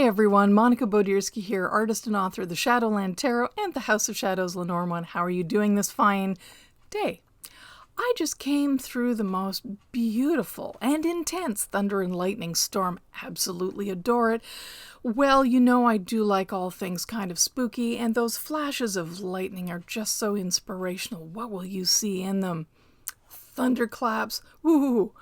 everyone, Monica Bodirsky here, artist and author of the Shadowland Tarot and the House of Shadows Lenormand. How are you doing this fine day? I just came through the most beautiful and intense thunder and lightning storm. Absolutely adore it. Well, you know I do like all things kind of spooky, and those flashes of lightning are just so inspirational. What will you see in them? Thunderclaps. Ooh,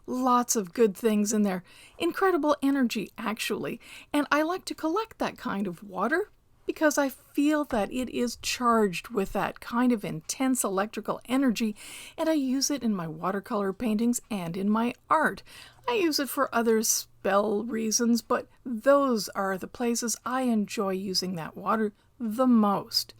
lots of good things in there. Incredible energy, actually. And I like to collect that kind of water because I feel that it is charged with that kind of intense electrical energy, and I use it in my watercolor paintings and in my art. I use it for other spell reasons, but those are the places I enjoy using that water the most.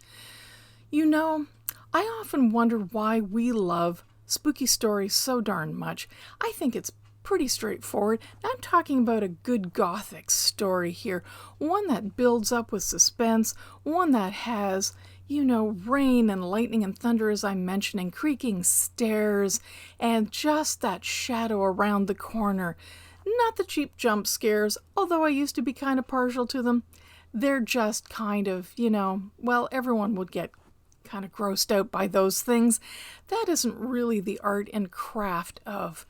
You know, I often wonder why we love spooky stories so darn much. I think it's pretty straightforward. Now, I'm talking about a good gothic story here, one that builds up with suspense, one that has, you know, rain and lightning and thunder, as I'm mentioning, creaking stairs, and just that shadow around the corner. Not the cheap jump scares, although I used to be kind of partial to them. They're just kind of, you know, well, everyone would get kind of grossed out by those things. That isn't really the art and craft of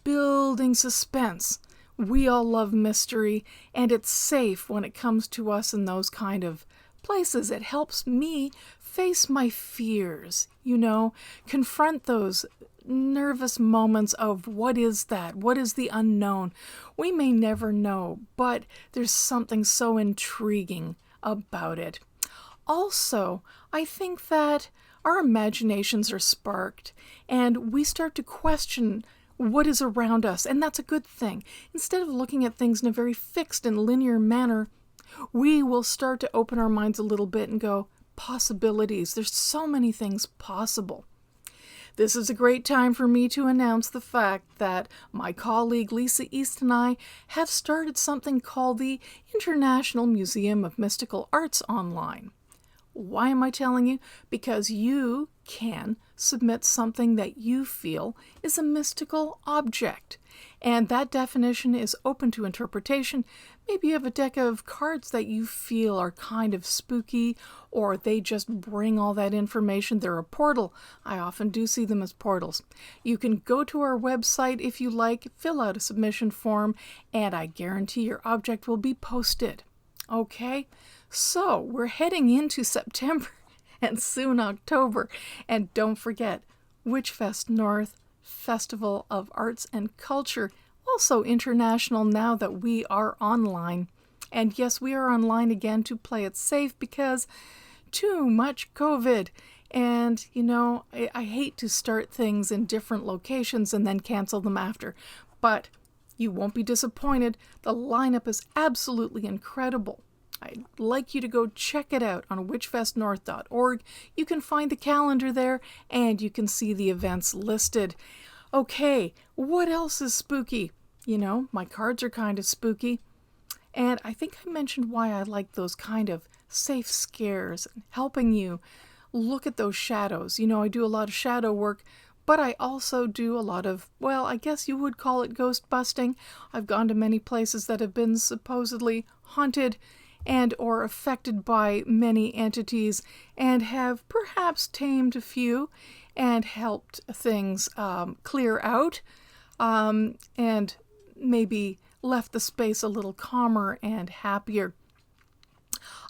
building suspense. We all love mystery, and it's safe when it comes to us in those kind of places. It helps me face my fears, you know, confront those nervous moments of what is that? What is the unknown? We may never know, but there's something so intriguing about it. Also, I think that our imaginations are sparked, and we start to question what is around us, and that's a good thing. Instead of looking at things in a very fixed and linear manner, we will start to open our minds a little bit and go, possibilities. There's so many things possible. This is a great time for me to announce the fact that my colleague Lisa East and I have started something called the International Museum of Mystical Arts online. Why am I telling you? Because you can submit something that you feel is a mystical object. And that definition is open to interpretation. Maybe you have a deck of cards that you feel are kind of spooky, or they just bring all that information. They're a portal. I often do see them as portals. You can go to our website if you like, fill out a submission form, and I guarantee your object will be posted. Okay? So, we're heading into September and soon October. And don't forget, Witchfest North, Festival of Arts and Culture, also international now that we are online. And yes, we are online again to play it safe because too much COVID. And, you know, I hate to start things in different locations and then cancel them after. But you won't be disappointed. The lineup is absolutely incredible. I'd like you to go check it out on witchfestnorth.org. You can find the calendar there, and you can see the events listed. Okay, what else is spooky? You know, my cards are kind of spooky. And I think I mentioned why I like those kind of safe scares, helping you look at those shadows. You know, I do a lot of shadow work, but I also do a lot of, well, I guess you would call it ghost busting. I've gone to many places that have been supposedly haunted and or affected by many entities, and have perhaps tamed a few and helped things clear out, and maybe left the space a little calmer and happier.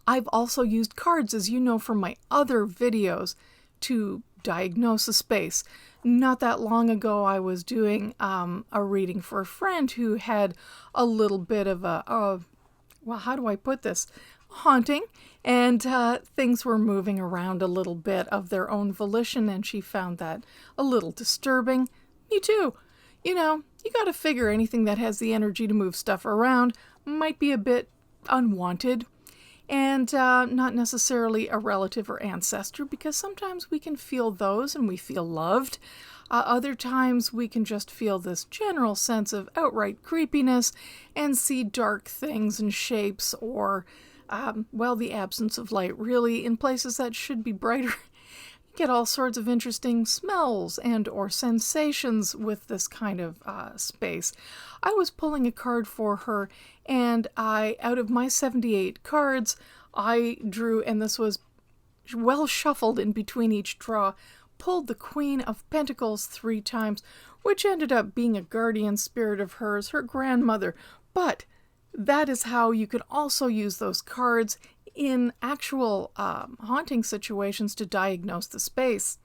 I've also used cards, as you know from my other videos, to diagnose a space. Not that long ago, I was doing a reading for a friend who had a little bit of well, how do I put this? Haunting, and things were moving around a little bit of their own volition, and she found that a little disturbing. Me too. You know, you got to figure anything that has the energy to move stuff around might be a bit unwanted, and not necessarily a relative or ancestor, because sometimes we can feel those and we feel loved. Other times we can just feel this general sense of outright creepiness and see dark things and shapes, or, well, the absence of light really in places that should be brighter. You get all sorts of interesting smells and or sensations with this kind of space. I was pulling a card for her, and out of my 78 cards, I drew, and this was well shuffled in between each draw, pulled the Queen of Pentacles 3 times, which ended up being a guardian spirit of hers, her grandmother. But that is how you could also use those cards in actual haunting situations to diagnose the space.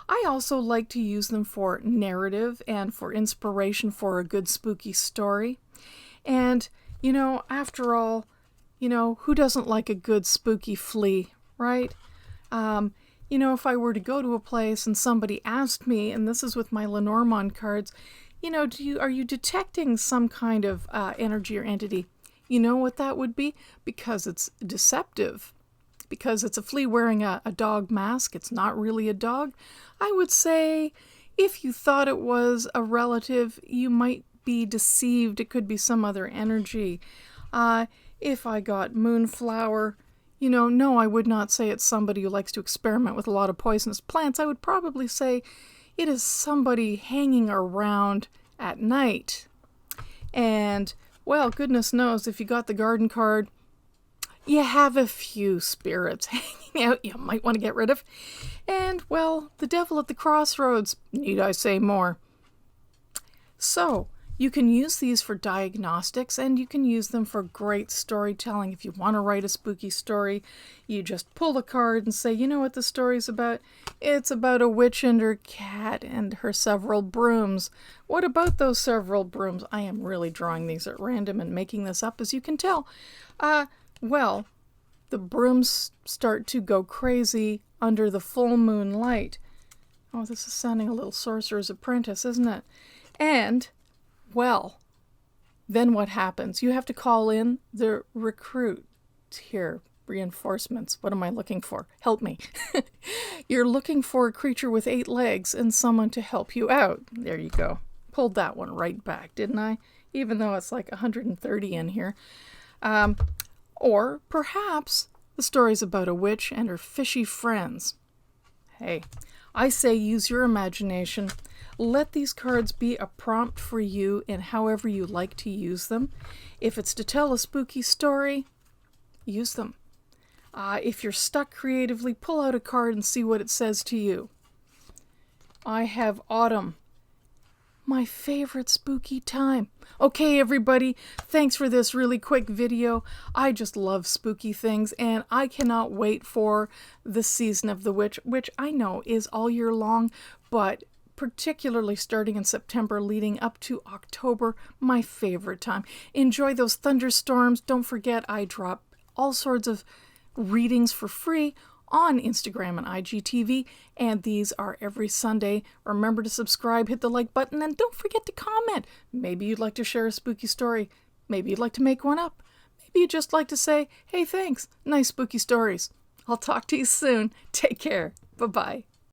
I also like to use them for narrative and for inspiration for a good spooky story. And, you know, after all, you know, who doesn't like a good spooky flea, right? You know, if I were to go to a place and somebody asked me, and this is with my Lenormand cards, you know, are you detecting some kind of energy or entity? You know what that would be? Because it's deceptive. Because it's a flea wearing a dog mask. It's not really a dog. I would say if you thought it was a relative, you might be deceived. It could be some other energy. If I got moonflower, you know, no, I would not say it's somebody who likes to experiment with a lot of poisonous plants. I would probably say it is somebody hanging around at night. And, well, goodness knows, if you got the garden card, you have a few spirits hanging out you might want to get rid of. And, well, the devil at the crossroads, need I say more? So, you can use these for diagnostics, and you can use them for great storytelling. If you want to write a spooky story, you just pull the card and say, you know what the story's about? It's about a witch and her cat and her several brooms. What about those several brooms? I am really drawing these at random and making this up, as you can tell. Well, the brooms start to go crazy under the full moon light. Oh, this is sounding a little Sorcerer's Apprentice, isn't it? And, well, then what happens? You have to call in the recruit here. Reinforcements. What am I looking for? Help me. You're looking for a creature with 8 legs and someone to help you out. There you go. Pulled that one right back, didn't I? Even though it's like 130 in here. Or perhaps the story's about a witch and her fishy friends. Hey, I say use your imagination. Let these cards be a prompt for you in however you like to use them. If it's to tell a spooky story, use them. If you're stuck creatively, pull out a card and see what it says to you. I have autumn. My favorite spooky time. Okay, everybody, thanks for this really quick video. I just love spooky things, and I cannot wait for the season of the witch, which I know is all year long, but particularly starting in September leading up to October, my favorite time. Enjoy those thunderstorms. Don't forget, I drop all sorts of readings for free on Instagram and IGTV, and these are every Sunday. Remember to subscribe, hit the like button, and don't forget to comment. Maybe you'd like to share a spooky story. Maybe you'd like to make one up. Maybe you'd just like to say, hey, thanks, nice spooky stories. I'll talk to you soon. Take care. Bye-bye.